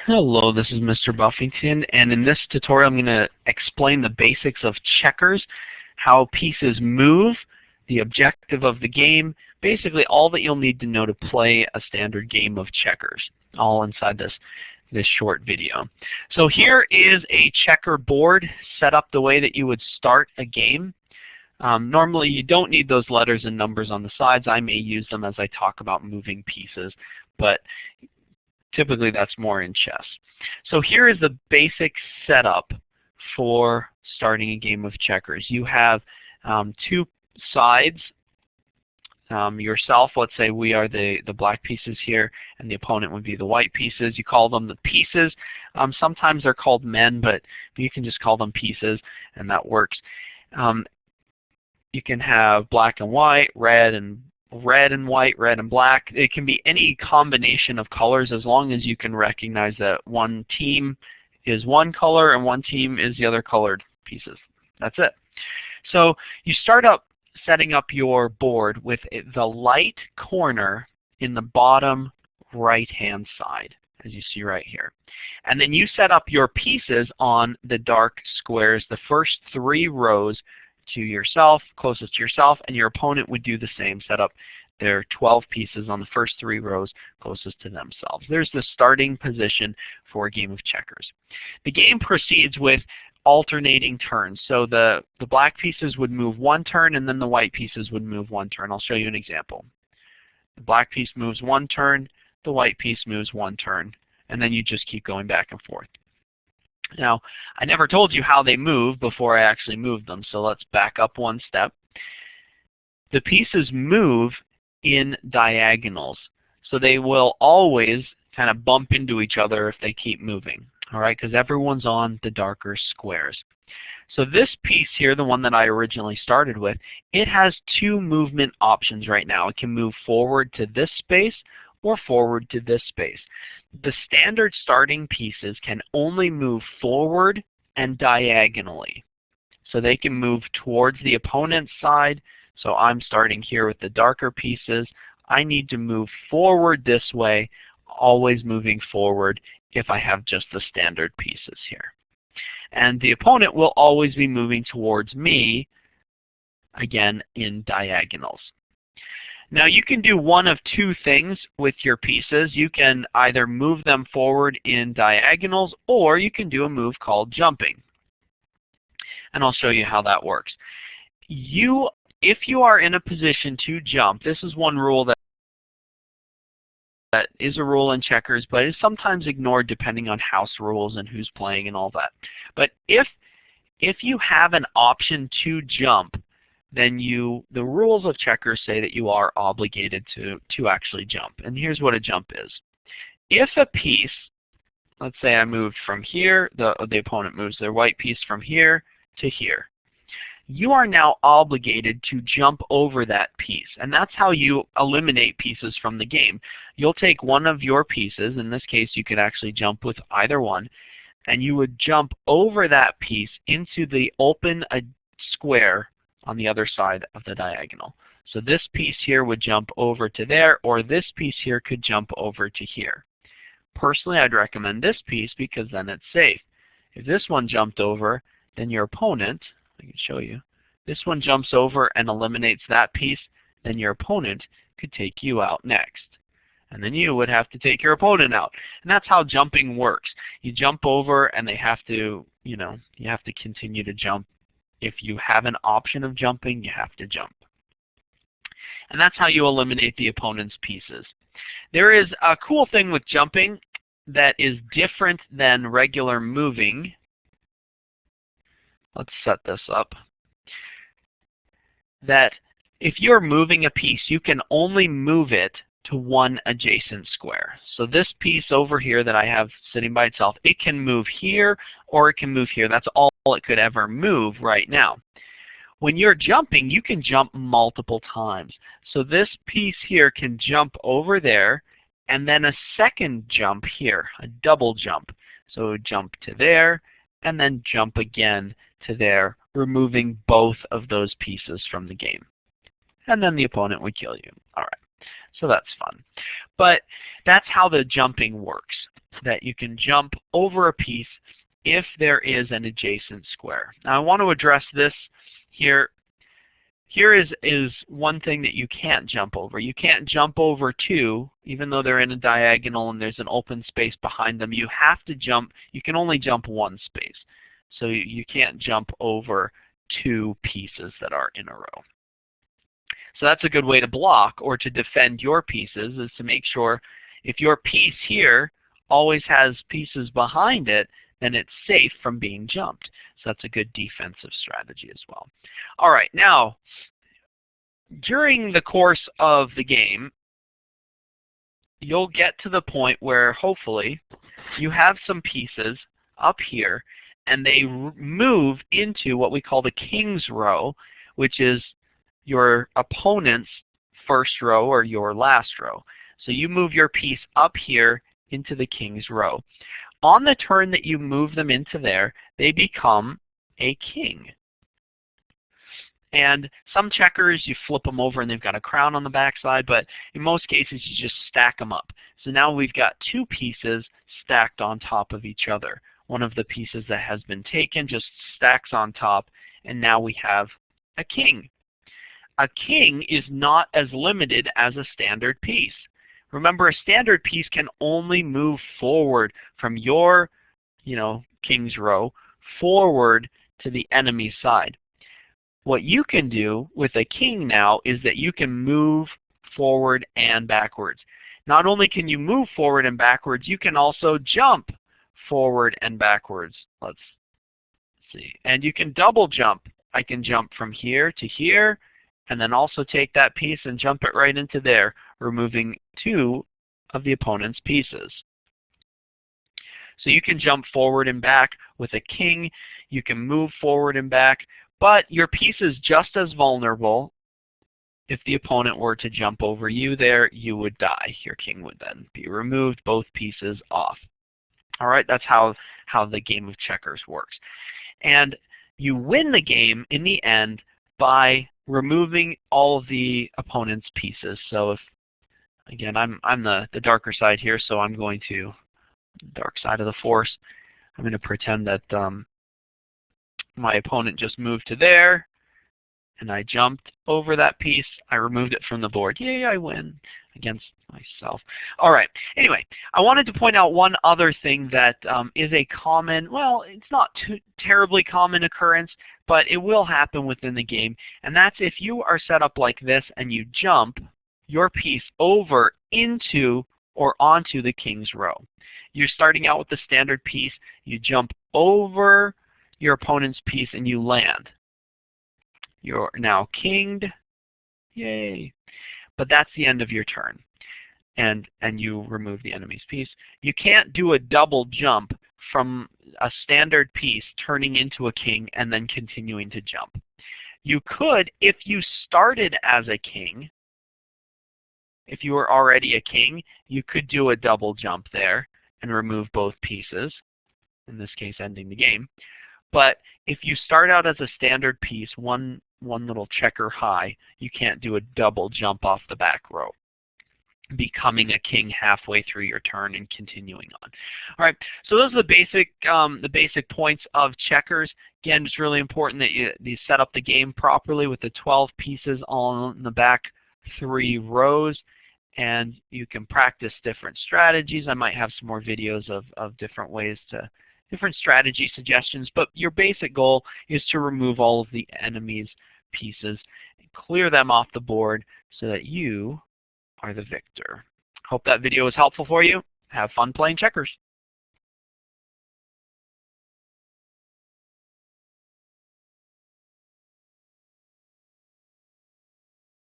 Hello, this is Mr. Buffington, and in this tutorial I'm going to explain the basics of checkers, how pieces move, the objective of the game, basically all that you'll need to know to play a standard game of checkers, all inside this short video. So here is a checker board set up the way that you would start a game. Normally you don't need those letters and numbers on the sides. I may use them as I talk about moving pieces, but typically that's more in chess. So here is the basic setup for starting a game of checkers. You have two sides. Yourself, let's say we are the black pieces here, and the opponent would be the white pieces. You call them the pieces. Sometimes they're called men, but you can just call them pieces, and that works. You can have black and white, red and white, red and black. It can be any combination of colors as long as you can recognize that one team is one color and one team is the other colored pieces. That's it. So you start up setting up your board with the light corner in the bottom right-hand side, as you see right here. And then you set up your pieces on the dark squares, the first 3 rows to yourself, closest to yourself, and your opponent would do the same, set up their 12 pieces on the first 3 rows closest to themselves. There's the starting position for a game of checkers. The game proceeds with alternating turns. So the black pieces would move 1 turn, and then the white pieces would move 1 turn. I'll show you an example. The black piece moves 1 turn, the white piece moves 1 turn, and then you just keep going back and forth. Now, I never told you how they move before I actually moved them, so let's back up 1 step. The pieces move in diagonals, so they will always kind of bump into each other if they keep moving, all right, because everyone's on the darker squares. So this piece here, the one that I originally started with, it has 2 movement options right now. It can move forward to this space or forward to this space. The standard starting pieces can only move forward and diagonally. So they can move towards the opponent's side. So I'm starting here with the darker pieces. I need to move forward this way, always moving forward if I have just the standard pieces here. And the opponent will always be moving towards me, again, in diagonals. Now you can do one of 2 things with your pieces. You can either move them forward in diagonals, or you can do a move called jumping. And I'll show you how that works. If you are in a position to jump, this is one rule that is a rule in checkers, but is sometimes ignored depending on house rules and who's playing and all that. But if you have an option to jump, then the rules of checkers say that you are obligated to actually jump. And here's what a jump is. If a piece, let's say I moved from here, the opponent moves their white piece from here to here. You are now obligated to jump over that piece. And that's how you eliminate pieces from the game. You'll take one of your pieces, in this case you could actually jump with either one, and you would jump over that piece into the open square on the other side of the diagonal. So this piece here would jump over to there, or this piece here could jump over to here. Personally, I'd recommend this piece because then it's safe. If this one jumped over, then your opponent, I can show you, this one jumps over and eliminates that piece, then your opponent could take you out next. And then you would have to take your opponent out. And that's how jumping works. You jump over and they have to, you have to continue to jump. If you have an option of jumping, you have to jump. And that's how you eliminate the opponent's pieces. There is a cool thing with jumping that is different than regular moving. Let's set this up. That if you're moving a piece, you can only move it to one adjacent square. So this piece over here that I have sitting by itself, it can move here or it can move here. That's all it could ever move right now. When you're jumping, you can jump multiple times. So this piece here can jump over there and then a second jump here, a double jump. So it would jump to there and then jump again to there, removing both of those pieces from the game. And then the opponent would kill you. All right. So that's fun. But that's how the jumping works. that you can jump over a piece if there is an adjacent square. Now I want to address this here. Here is one thing that you can't jump over. You can't jump over two, even though they're in a diagonal and there's an open space behind them. You have to jump, you can only jump one space. So you can't jump over two pieces that are in a row. So that's a good way to block or to defend your pieces, is to make sure if your piece here always has pieces behind it, then it's safe from being jumped. So that's a good defensive strategy as well. All right, now, during the course of the game, you'll get to the point where hopefully you have some pieces up here and they move into what we call the king's row, which is your opponent's first row or your last row. So you move your piece up here into the king's row. On the turn that you move them into there, they become a king. And some checkers, you flip them over and they've got a crown on the backside, but in most cases you just stack them up. So now we've got two pieces stacked on top of each other. One of the pieces that has been taken just stacks on top, and now we have a king. A king is not as limited as a standard piece. Remember, a standard piece can only move forward from your, king's row forward to the enemy's side. What you can do with a king now is that you can move forward and backwards. Not only can you move forward and backwards, you can also jump forward and backwards. Let's see. And you can double jump. I can jump from here to here, and then also take that piece and jump it right into there, removing two of the opponent's pieces. So you can jump forward and back with a king. You can move forward and back, but your piece is just as vulnerable. If the opponent were to jump over you there, you would die. Your king would then be removed, both pieces off. All right, that's how the game of checkers works. And you win the game in the end by removing all of the opponent's pieces. So if, again, I'm the darker side here, so I'm going to dark side of the force. I'm going to pretend that my opponent just moved to there, and I jumped over that piece. I removed it from the board. Yay, I win against myself. All right. Anyway, I wanted to point out one other thing that is a common, well, it's not too terribly common occurrence, but it will happen within the game, and that's if you are set up like this and you jump your piece over into or onto the king's row. You're starting out with the standard piece, you jump over your opponent's piece and you land. You're now kinged. Yay. But that's the end of your turn. And you remove the enemy's piece. You can't do a double jump from a standard piece turning into a king and then continuing to jump. You could, if you started as a king, if you were already a king, you could do a double jump there and remove both pieces, in this case ending the game. But if you start out as a standard piece, one little checker high, you can't do a double jump off the back row, becoming a king halfway through your turn and continuing on. All right, so those are the basic points of checkers. Again, it's really important that you set up the game properly with the 12 pieces on the back 3 rows, and you can practice different strategies. I might have some more videos of different ways to, different strategy suggestions, but your basic goal is to remove all of the enemy's pieces and clear them off the board so that you are the victor. Hope that video was helpful for you. Have fun playing checkers.